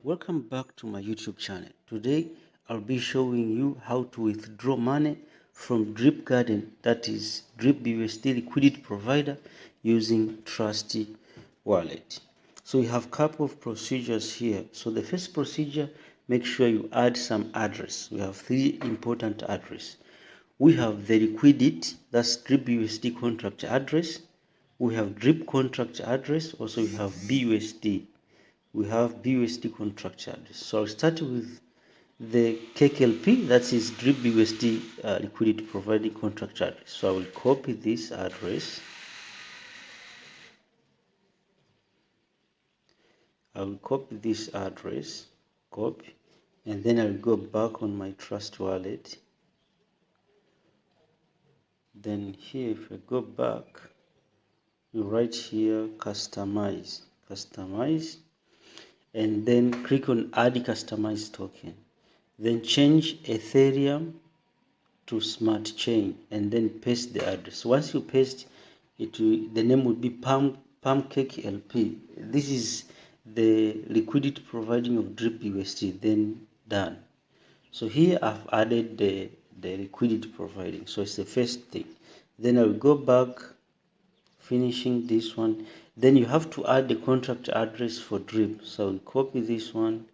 Welcome back to my YouTube channel. Today I'll be showing you how to withdraw money from Drip Garden, that is Drip BUSD liquidity provider, using Trusty Wallet. So we have a couple of procedures here. So the first procedure, make sure you add some address. We have three important address. We have the liquidity, that's Drip BUSD contract address. We have Drip contract address. Also we have BUSD. We have BUSD contract address. So I'll start with the KKLP, that is Drip BUSD liquidity providing contract address. So I will copy this address. Copy, and then I'll go back on my Trust wallet. Then here, if I go back, you write here customize, and then click on add customized token. Then change Ethereum to smart chain and then paste the address. Once you paste it, the name will be Pancake LP. This is the liquidity providing of Drip BUSD. Then done. So here I've added the liquidity providing. So it's the first thing. Then I will go back, finishing this one. Then you have to add the contract address for Drip. So I will copy this one,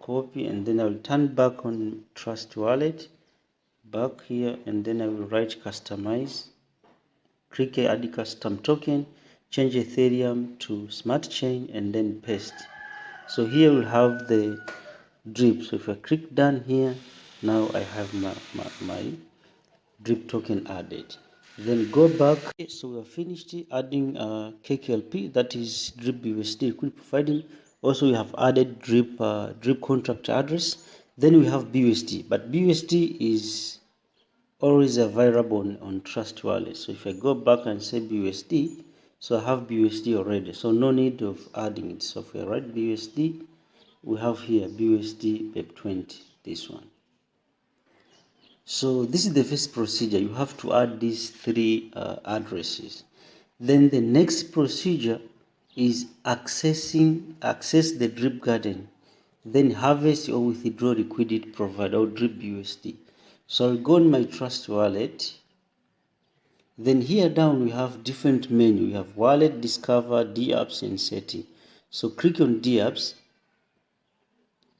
copy, and then I will turn back on Trust Wallet, back here, and then I will write customize, click add custom token, change Ethereum to smart chain, and then paste. So here we'll have the Drip. So if I click done here, now I have my Drip token added. Then go back. So we have finished adding KKLP, that is Drip BUSD liquidity providing. Also we have added Drip contract address. Then we have BUSD, but BUSD is always available on Trust Wallet. So if I go back and say BUSD, so I have BUSD already, so no need of adding it. So if I write BUSD, we have here BUSD PEP20, this one. So this is the first procedure. You have to add these three addresses. Then the next procedure is access the Drip Garden, then harvest or withdraw liquidity provider or Drip BUSD. So I'll go on my Trust wallet. Then here down we have different menu. We have wallet, discover, Dapps, and setting. So click on Dapps.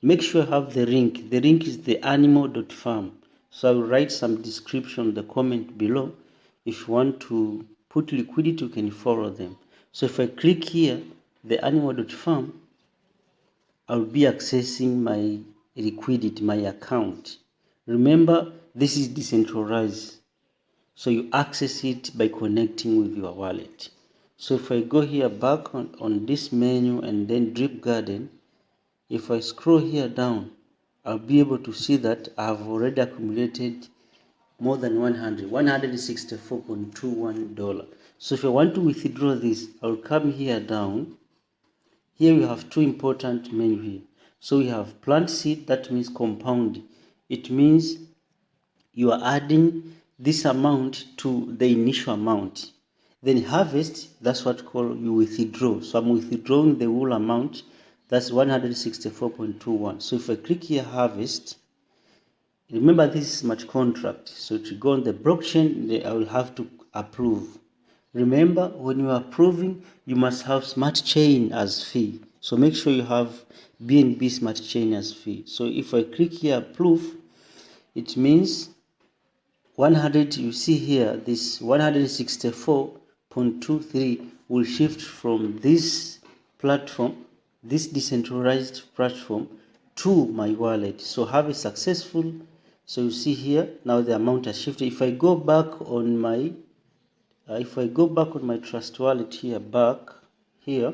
Make sure you have the link. The link is the animal.farm. So I will write some description in the comment below. If you want to put liquidity, you can follow them. So if I click here, the animal.farm, I'll be accessing my liquidity, my account. Remember, this is decentralized. So you access it by connecting with your wallet. So if I go here back on this menu and then Drip Garden, if I scroll here down, I'll be able to see that I've already accumulated more than $164.21. So if I want to withdraw this, I'll come here down. Here we have two important menu here. So we have plant seed, that means compound. It means you are adding this amount to the initial amount. Then harvest, that's what you withdraw. So I'm withdrawing the whole amount. That's 164.21. So if I click here harvest, remember this is smart contract. So to go on the blockchain, I will have to approve. Remember, when you are approving, you must have smart chain as fee. So make sure you have BNB smart chain as fee. So if I click here approve, it means 100, you see here, this 164.23 will shift from this platform, this decentralized platform, to my wallet. So have it successful. So you see here, now the amount has shifted. If I go back on my Trust wallet here, back here,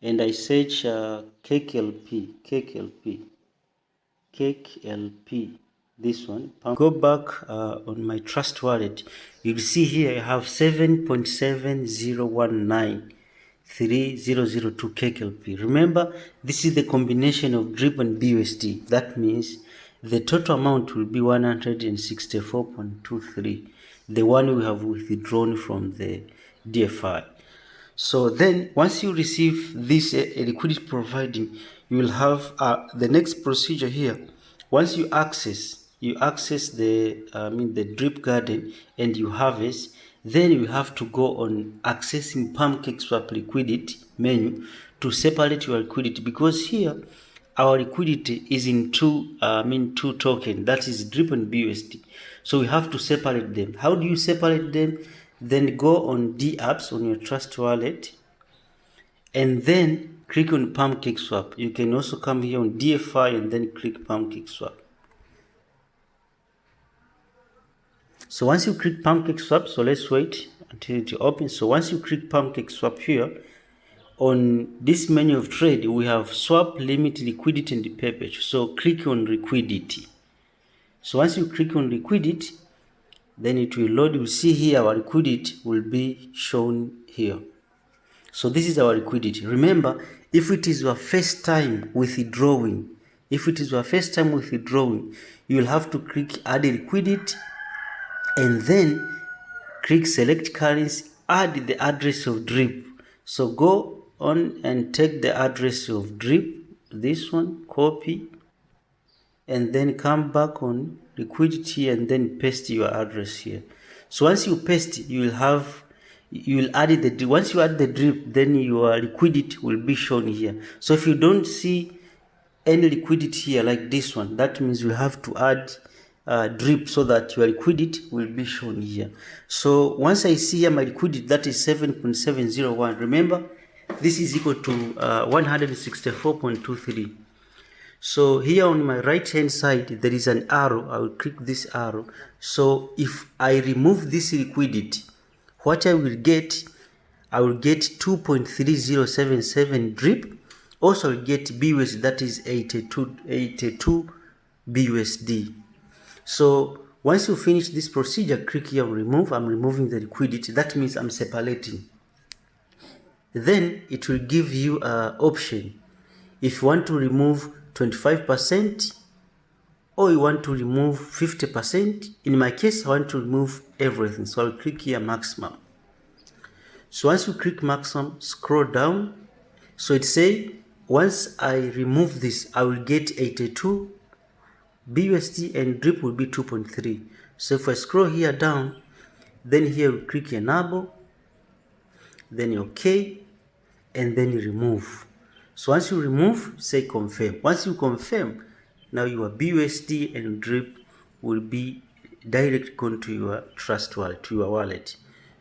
and I search KKLP, this one, go back on my Trust wallet, you'll see here I have 7.7019 3002 KKLP. Remember, this is the combination of Drip and BUSD. That means the total amount will be 164.23, the one we have withdrawn from the DFI. So then once you receive this liquidity providing, you will have the next procedure here. Once you access the the drip garden and you harvest, then you have to go on accessing pancake swap liquidity menu to separate your liquidity, because here our liquidity is in two token, that is drip and BUSD. So we have to separate them. How do you separate them? Then go on Dapps on your Trust wallet and then click on pancake swap. You can also come here on DFI and then click pancake swap. So once you click pancake swap, so let's wait until it opens. So once you click pancake swap here, on this menu of trade, we have swap, limit, liquidity, and perpetual. So click on liquidity. So once you click on liquidity, then it will load. You see here our liquidity will be shown here. So this is our liquidity. Remember, if it is your first time withdrawing, you will have to click add liquidity and then click select currency, add the address of drip. So go on and take the address of drip, this one, copy, and then come back on liquidity and then paste your address here. So once you paste, you will add the, once you add the drip, then your liquidity will be shown here. So if you don't see any liquidity here like this one, that means you have to add drip so that your liquidity will be shown here. So once I see here my liquidity, that is 7.701. Remember, this is equal to 164.23. So here on my right hand side there is an arrow. I will click this arrow. So if I remove this liquidity, what I will get 2.3077 drip. Also I will get BUSD, that is 82 BUSD. So once you finish this procedure, click here on remove. I'm removing the liquidity. That means I'm separating. Then it will give you an option if you want to remove 25% or you want to remove 50%. In my case, I want to remove everything, so I'll click here maximum. So once you click maximum, scroll down. So it says once I remove this, I will get 82 BUSD and drip will be 2.3. So if I scroll here down, then here we click enable, then OK, and then you remove. So once you remove, say confirm. Once you confirm, now your BUSD and drip will be direct gone to your Trust wallet, to your wallet.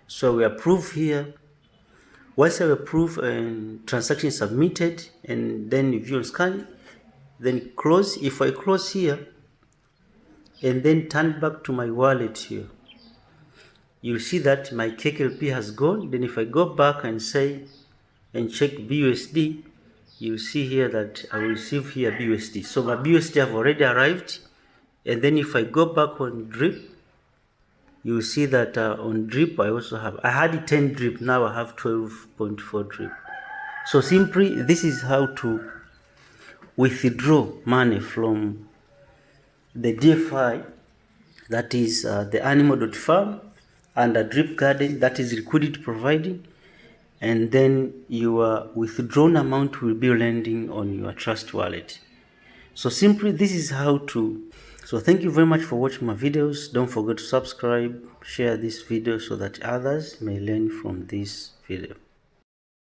So we approve here. Once I approve and transaction submitted, and then view and scan, then close. If I close here and then turn back to my wallet here, you'll see that my KKLP has gone. Then if I go back and say and check BUSD, you'll see here that I will receive here BUSD. So my BUSD have already arrived. And then if I go back on drip, you'll see that on drip I had 10 drip, now I have 12.4 drip. So simply this is how to withdraw money from the DFI, that is the animal.farm, and the drip garden, that is liquidity providing, and then your withdrawn amount will be landing on your Trust wallet. So simply this is how to. So thank you very much for watching my videos. Don't forget to subscribe, share this video so that others may learn from this video.